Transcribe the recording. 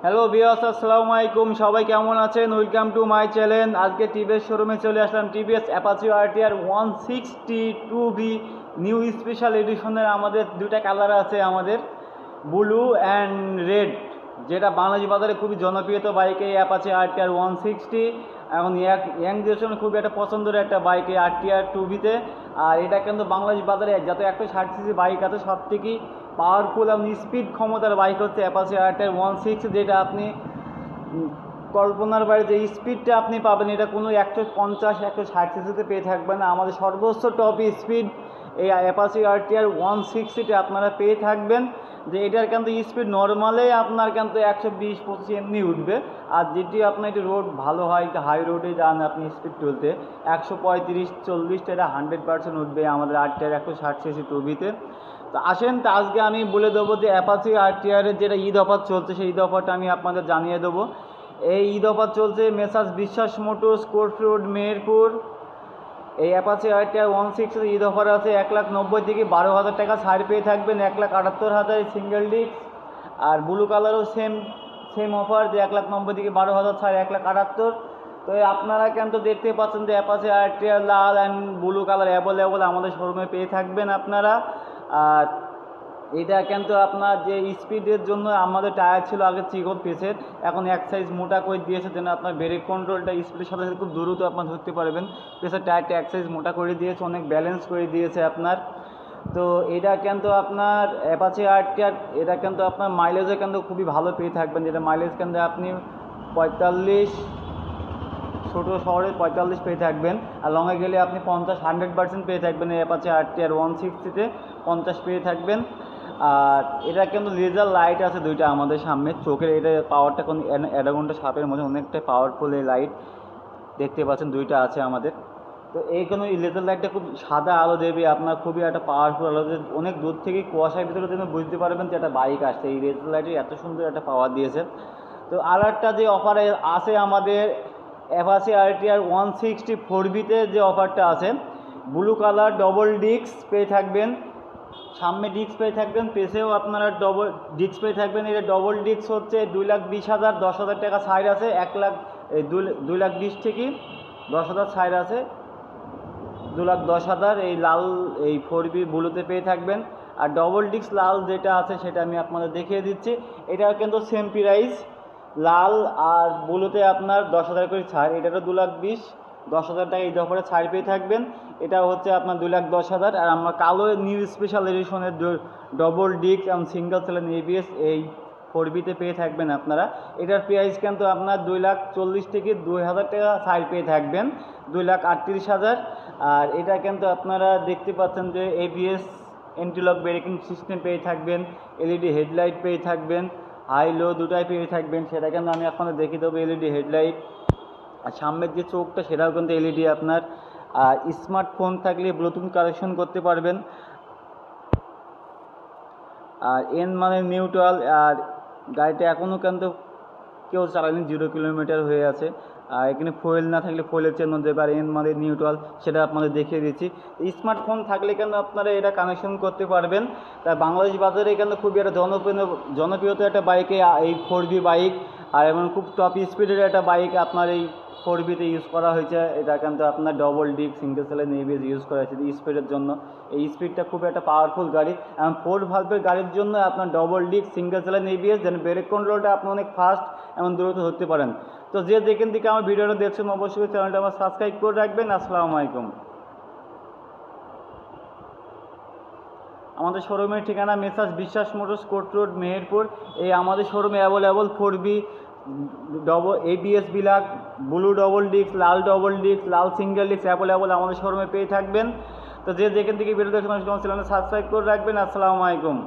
Hello viewers, আসসালামু আলাইকুম। সবাই কেমন আছেন? Welcome to my channel. আজকে টিভিএস শোরুমে চলে আসলাম। TVS Apache RTR 162V new special এডিশনের আমাদের দুইটা কালার আছে, আমাদের ব্লু অ্যান্ড রেড, যেটা বাংলাদেশ বাজারে খুবই জনপ্রিয়তা বাইক এই অ্যাপাচি আরটিআর 160। এখন ইয়াং জেনারেশন খুবই একটা পছন্দের একটা বাইক এই আরটিআর 2ভিতে। আর এটা কিন্তু বাংলাদেশ বাজারে যত 160cc বাইক আছে সব থেকেই পাওয়ারফুল এবং স্পিড ক্ষমতার বাইক হচ্ছে অ্যাপাচি আরটিআর 160, যেটা আপনি কল্পনার বাইরে যে স্পিডটা আপনি পাবেন এটা কোনো 150-160cc পেয়ে থাকবেন না। আমাদের সর্বোচ্চ টপ স্পিড এই অ্যাপাচি আরটিআর 160তে আপনারা পেয়ে থাকবেন। যে এটার কিন্তু স্পিড নর্মালে আপনার কিন্তু 120-125 এমনি উঠবে। আর যেটি আপনার একটি রোড ভালো হয়, হাই রোডে যান আপনি স্পিড তুলতে 135-140 এটা 100% উঠবে আমাদের আরটিআর 160cc টুবিতে। তো আসেন, তো আজকে আমি বলে দেবো যে অ্যাপাচি আরটিআরের যেটা ঈদ অফার চলছে সেই ঈদ অফারটা আমি আপনাদের জানিয়ে দেবো। এই ঈদ অফার চলছে মেসাজ বিশ্বাস মোটরস, কোর্ট রোড, মেহেরপুর। এই অ্যাপাচি আরটিআর 160 ঈদ অফার আছে 1,90,000 থেকে 12,000 টাকা ছাড় পেয়ে থাকবেন, 1,78,000 সিঙ্গেল ডিস্ক। আর ব্লু কালারও সেম অফার, যে 1,90,000 থেকে 12,000 ছাড় 1,78,000। তো আপনারা কিন্তু দেখতে পাচ্ছেন যে Apache RTR Lal and blue colour available আমাদের শোরুমে পেয়ে থাকবেন আপনারা। আর এটা কিন্তু আপনার যে স্পিডের জন্য আমাদের টায়ার ছিল আগে চিকন পেসের, এখন এক সাইজ মোটা করে দিয়েছে, যেন আপনার ব্রেক কন্ট্রোলটা স্পিডের সাথে খুব দ্রুত আপনার ধরতে পারবেন। পেসের টায়ারটা এক সাইজ মোটা করে দিয়েছে, অনেক ব্যালেন্স করে দিয়েছে আপনার। তো এটা কিন্তু আপনার অ্যাপাচি আরটিআর, এটা কিন্তু আপনার মাইলেজও কিন্তু খুবই ভালো পেয়ে থাকবেন, যেটা মাইলেজ কিন্তু আপনি 45, ছোটো শহরে 45 পেয়ে থাকবেন। আর লংয়ে গেলে আপনি 50-100% পেয়ে থাকবেন। এই অ্যাপাচি আরটিআর 160তে 50 পেয়ে থাকবেন। আর এটা কিন্তু লেজার লাইট আছে দুইটা আমাদের সামনে চোখের, এটা পাওয়ারটা কোন অ্যাডাগনটা সাপের মধ্যে অনেকটা পাওয়ারফুল এই লাইট দেখতে পাচ্ছেন, দুইটা আছে আমাদের। তো এই কোনো লেজার লাইটটা খুব সাদা আলো দেবে আপনার, খুবই একটা পাওয়ারফুল আলো দেবে। অনেক দূর থেকে কুয়াশার ভিতরে যেন বুঝতে পারবেন যে একটা বাইক আসছে, এই লেজার লাইটে এত সুন্দর একটা পাওয়ার দিয়েছে। তো আর একটা যে অফারে আছে আমাদের অ্যাপাচি আরটিআর 160 4ভিতে যে অফারটা আছে, ব্লু কালার ডবল ডিস্ক পেয়ে থাকবেন, সামনে ডিস্ক পেয়ে থাকবেন, পেছেও আপনারা ডবল ডিস্ক পেয়ে থাকবেন। এটা ডবল ডিস্ক হচ্ছে 2,20,000, 10,000 টাকা ছাড় আছে, 2,20,000 থেকে 10,000 ছাড় আছে, 2,10,000 এই লাল এই 4V ব্লুতে পেয়ে থাকবেন। আর ডবল ডিস্ক লাল যেটা আছে সেটা আমি আপনাদের দেখিয়ে দিচ্ছি। এটা কিন্তু সেম প্রাইস, লাল আর ব্লুতে আপনার 10,000 করে ছাড়। এটারও 2,20,000, 10,000 টাকা এই অফারে ছাড় পেয়ে থাকবেন। এটা হচ্ছে আপনার 2,10,000। আর আমরা কালো নিউ স্পেশাল এডিশনের ডবল ডিস্ক এবং সিঙ্গেল সেলেন এবিএস এই 4ভিতে পেয়ে থাকবেন আপনারা। এটার প্রাইস কিন্তু আপনার 2,40,000 থেকে 2,000 টাকা ছাড় পেয়ে থাকবেন, 2,38,000। আর এটা কিন্তু আপনারা দেখতে পাচ্ছেন যে এবিএস এন্টিলক ব্রেকিং সিস্টেম পেয়ে থাকবেন, এলইডি হেডলাইট পেয়ে থাকবেন, হাই লো দুটাই পেয়ে থাকবেন। সেটা কিন্তু আমি আপনাদের দেখিয়ে দেবো, এলইডি হেডলাইট। আর সামনের যে চোখটা সেটাও কিন্তু এলইডি আপনার। আর স্মার্টফোন থাকলে ব্লুটুথ কানেকশন করতে পারবেন। আর এন মানে নিউট্রাল। আর গাড়িটা এখনও কিন্তু কেউ চালায়নি, 0 কিলোমিটার হয়ে আছে। আর এখানে ফুয়েল না থাকলে ফুয়েলের চিহ্ন দেবে। আর এন মানে নিউট্রাল, সেটা আপনাদের দেখিয়ে দিচ্ছি। স্মার্টফোন থাকলে কিন্তু আপনারা এটা কানেকশন করতে পারবেন। তাই বাংলাদেশ বাজারে কিন্তু খুবই একটা জনপ্রিয়তা একটা বাইকে এই 4V বাইক। আর এবং খুব টপ স্পিডের একটা বাইক আপনার এই 4ভিতে ইউজ করা হয়েছে। এটা কিন্তু আপনার ডবল ডিস্ক সিঙ্গেল সেলের এবিএস ইউজ করা হয়েছে স্পিডের জন্য। এই স্পিডটা খুব একটা পাওয়ারফুল গাড়ি, এবং 4 ভালভের গাড়ির জন্য আপনার ডবল ডিস্ক সিঙ্গেল সেলের এবিএস, যেন ব্রেক কন্ট্রোলটা আপনি অনেক ফাস্ট এবং দ্রুত ধরতে পারেন। তো যে যেখান থেকে আমার ভিডিওটা দেখছেন অবশ্যই চ্যানেলটা আমার সাবস্ক্রাইব করে রাখবেন। আসসালামু আলাইকুম। আমাদের শোরুমের ঠিকানা মেসাজ বিশ্বাস মোটরস, কোর্ট রোড, মেহেরপুর। এই আমাদের শোরুমে অ্যাভেলেবল 4V ডবল এবিএস বিলাক, ব্লু ডবল ডিস্ক, লাল ডবল ডিস্ক, লাল সিঙ্গেল ডিস্ক অ্যাভেলেবল আমাদের শোরুমে পেয়ে থাকবেন। তো যে যেখান থেকে ভিডিও দেখছেন চ্যানেলটা সাবস্ক্রাইব করে রাখবেন। আসসালামু আলাইকুম।